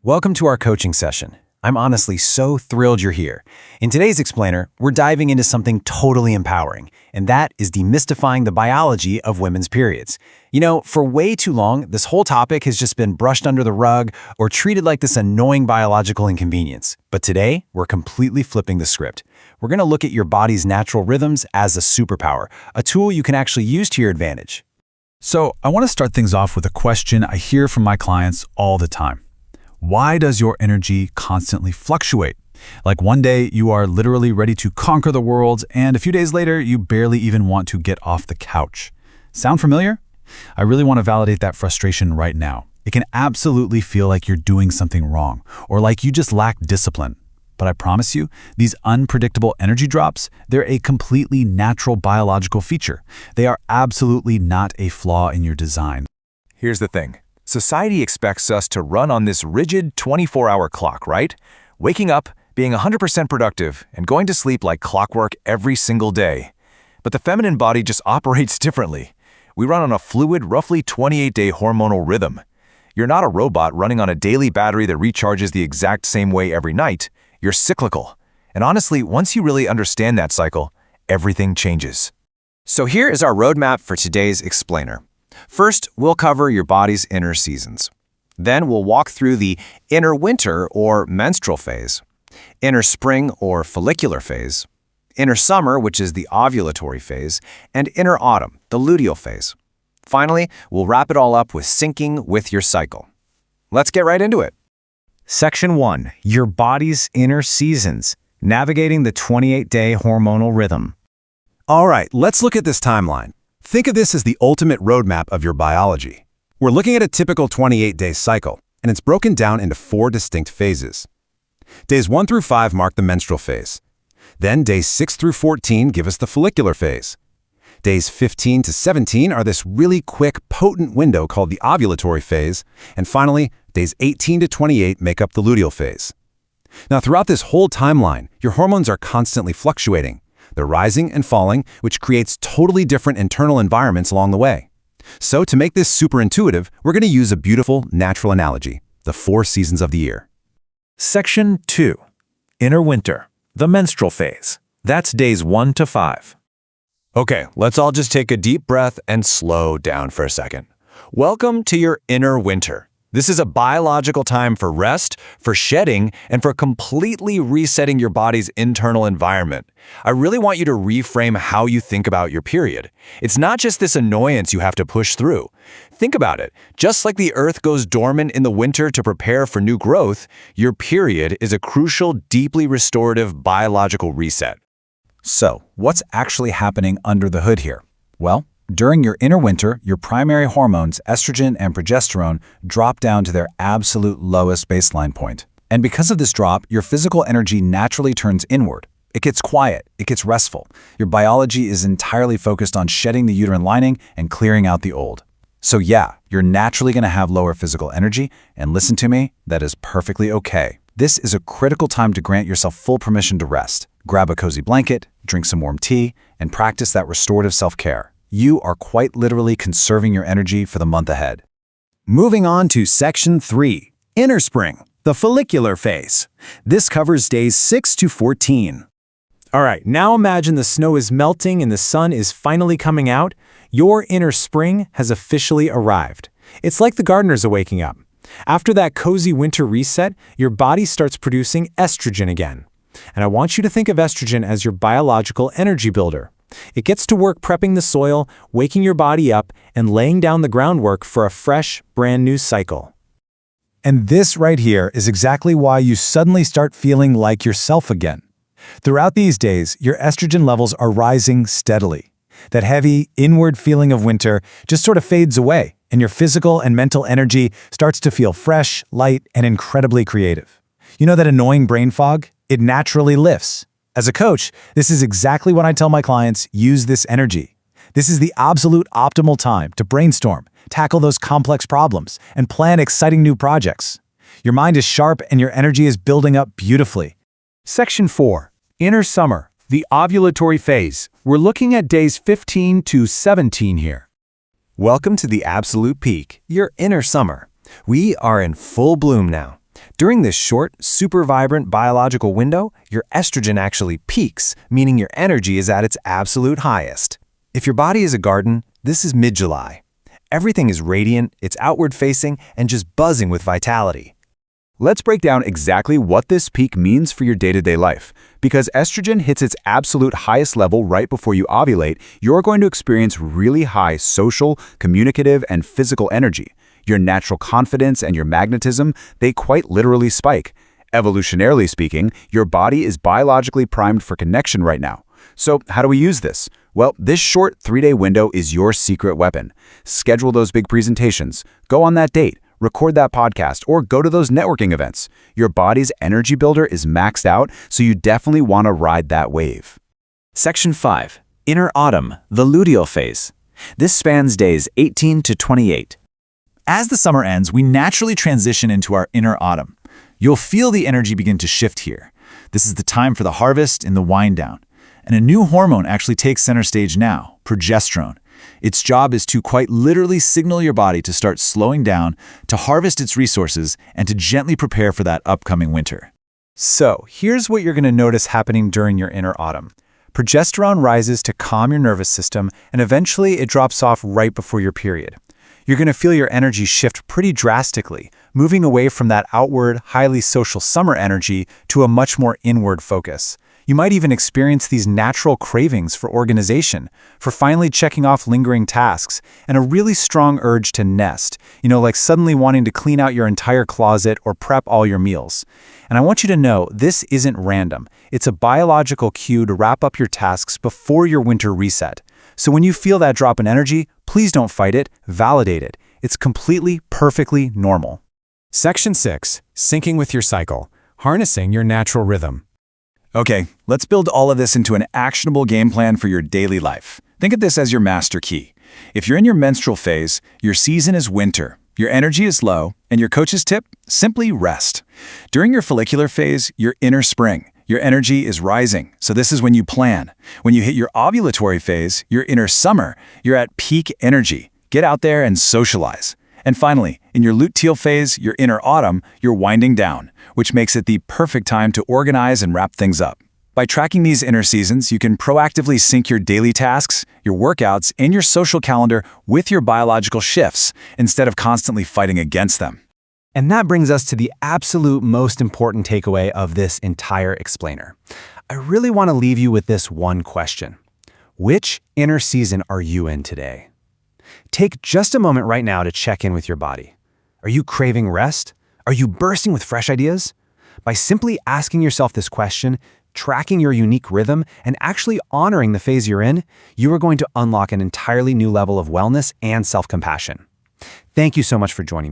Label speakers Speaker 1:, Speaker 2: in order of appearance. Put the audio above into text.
Speaker 1: Welcome to our coaching session. I'm honestly so thrilled you're here. In today's explainer, we're diving into something totally empowering, and that is demystifying the biology of women's periods. You know, for way too long, this whole topic has just been brushed under the rug or treated like this annoying biological inconvenience. But today, we're completely flipping the script. We're going to look at your body's natural rhythms as a superpower, a tool you can actually use to your advantage.
Speaker 2: So I want to start things off with a question I hear from my clients all the time. Why does your energy constantly fluctuate? Like one day you are literally ready to conquer the world, and a few days later you barely even want to get off the couch. Sound familiar? I really want to validate that frustration right now. It can absolutely feel like you're doing something wrong, or like you just lack discipline. But I promise you, these unpredictable energy drops, they're a completely natural biological feature. They are absolutely not a flaw in your design.
Speaker 3: Here's the thing. Society expects us to run on this rigid 24-hour clock, right? Waking up, being 100% productive, and going to sleep like clockwork every single day. But the feminine body just operates differently. We run on a fluid, roughly 28-day hormonal rhythm. You're not a robot running on a daily battery that recharges the exact same way every night. You're cyclical. And honestly, once you really understand that cycle, everything changes.
Speaker 1: So here is our roadmap for today's explainer. First, we'll cover your body's inner seasons. Then we'll walk through the inner winter or menstrual phase, inner spring or follicular phase, inner summer, which is the ovulatory phase, and inner autumn, the luteal phase. Finally, we'll wrap it all up with syncing with your cycle. Let's get right into it. Section 1. Your body's inner seasons, navigating the 28-day hormonal rhythm.
Speaker 4: All right, let's look at this timeline. Think of this as the ultimate roadmap of your biology. We're looking at a typical 28-day cycle, and it's broken down into 4 distinct phases. Days 1 through 5 mark the menstrual phase. Then days 6 through 14 give us the follicular phase. Days 15 to 17 are this really quick, potent window called the ovulatory phase. And finally, days 18 to 28 make up the luteal phase. Now, throughout this whole timeline, your hormones are constantly fluctuating. They're rising and falling, which creates totally different internal environments along the way. So to make this super intuitive, we're going to use a beautiful, natural analogy, the 4 seasons of the year.
Speaker 5: Section 2. Inner winter, the menstrual phase. That's days 1 to 5.
Speaker 3: Okay, let's all just take a deep breath and slow down for a second. Welcome to your inner winter. This is a biological time for rest, for shedding, and for completely resetting your body's internal environment. I really want you to reframe how you think about your period. It's not just this annoyance you have to push through. Think about it. Just like the earth goes dormant in the winter to prepare for new growth, your period is a crucial, deeply restorative biological reset.
Speaker 1: So, what's actually happening under the hood here? Well, during your inner winter, your primary hormones, estrogen and progesterone, drop down to their absolute lowest baseline point. And because of this drop, your physical energy naturally turns inward. It gets quiet, it gets restful. Your biology is entirely focused on shedding the uterine lining and clearing out the old. So yeah, you're naturally going to have lower physical energy, and listen to me, that is perfectly okay. This is a critical time to grant yourself full permission to rest. Grab a cozy blanket, drink some warm tea, and practice that restorative self-care. You are quite literally conserving your energy for the month ahead. Moving on to Section 3, Inner Spring, the follicular phase. This covers days 6 to 14.
Speaker 5: All right, now imagine the snow is melting and the sun is finally coming out. Your inner spring has officially arrived. It's like the gardeners are waking up. After that cozy winter reset, your body starts producing estrogen again. And I want you to think of estrogen as your biological energy builder. It gets to work prepping the soil, waking your body up, and laying down the groundwork for a fresh, brand new cycle.
Speaker 2: And this right here is exactly why you suddenly start feeling like yourself again. Throughout these days, your estrogen levels are rising steadily. That heavy, inward feeling of winter just sort of fades away, and your physical and mental energy starts to feel fresh, light, and incredibly creative. You know that annoying brain fog? It naturally lifts. As a coach, this is exactly what I tell my clients: use this energy. This is the absolute optimal time to brainstorm, tackle those complex problems, and plan exciting new projects. Your mind is sharp and your energy is building up beautifully.
Speaker 6: Section 4. Inner summer, the ovulatory phase. We're looking at days 15 to 17 here.
Speaker 1: Welcome to the absolute peak, your inner summer. We are in full bloom now.
Speaker 3: During this short, super vibrant biological window, your estrogen actually peaks, meaning your energy is at its absolute highest. If your body is a garden, this is mid-July. Everything is radiant, it's outward-facing, and just buzzing with vitality.
Speaker 1: Let's break down exactly what this peak means for your day-to-day life. Because estrogen hits its absolute highest level right before you ovulate, you're going to experience really high social, communicative, and physical energy. Your natural confidence and your magnetism, they quite literally spike. Evolutionarily speaking, your body is biologically primed for connection right now. So how do we use this? Well, this short 3-day window is your secret weapon. Schedule those big presentations, go on that date, record that podcast, or go to those networking events. Your body's energy builder is maxed out, so you definitely want to ride that wave.
Speaker 5: Section 5. Inner autumn, the luteal phase. This spans days 18 to 28.
Speaker 2: As the summer ends, we naturally transition into our inner autumn. You'll feel the energy begin to shift here. This is the time for the harvest and the wind down. And a new hormone actually takes center stage now, progesterone. Its job is to quite literally signal your body to start slowing down, to harvest its resources, and to gently prepare for that upcoming winter.
Speaker 5: So, here's what you're going to notice happening during your inner autumn. Progesterone rises to calm your nervous system, and eventually it drops off right before your period. You're going to feel your energy shift pretty drastically, moving away from that outward, highly social summer energy to a much more inward focus. You might even experience these natural cravings for organization, for finally checking off lingering tasks, and a really strong urge to nest, like suddenly wanting to clean out your entire closet or prep all your meals. And I want you to know this isn't random. It's a biological cue to wrap up your tasks before your winter reset. So when you feel that drop in energy, please don't fight it, validate it. It's completely, perfectly normal.
Speaker 6: Section 6. Syncing with your cycle. Harnessing your natural rhythm.
Speaker 2: Okay, let's build all of this into an actionable game plan for your daily life. Think of this as your master key. If you're in your menstrual phase, your season is winter, your energy is low, and your coach's tip? Simply rest. During your follicular phase, your inner spring. Your energy is rising, so this is when you plan. When you hit your ovulatory phase, your inner summer, you're at peak energy. Get out there and socialize. And finally, in your luteal phase, your inner autumn, you're winding down, which makes it the perfect time to organize and wrap things up. By tracking these inner seasons, you can proactively sync your daily tasks, your workouts, and your social calendar with your biological shifts, instead of constantly fighting against them.
Speaker 5: And that brings us to the absolute most important takeaway of this entire explainer. I really want to leave you with this one question. Which inner season are you in today? Take just a moment right now to check in with your body. Are you craving rest? Are you bursting with fresh ideas? By simply asking yourself this question, tracking your unique rhythm, and actually honoring the phase you're in, you are going to unlock an entirely new level of wellness and self-compassion. Thank you so much for joining me.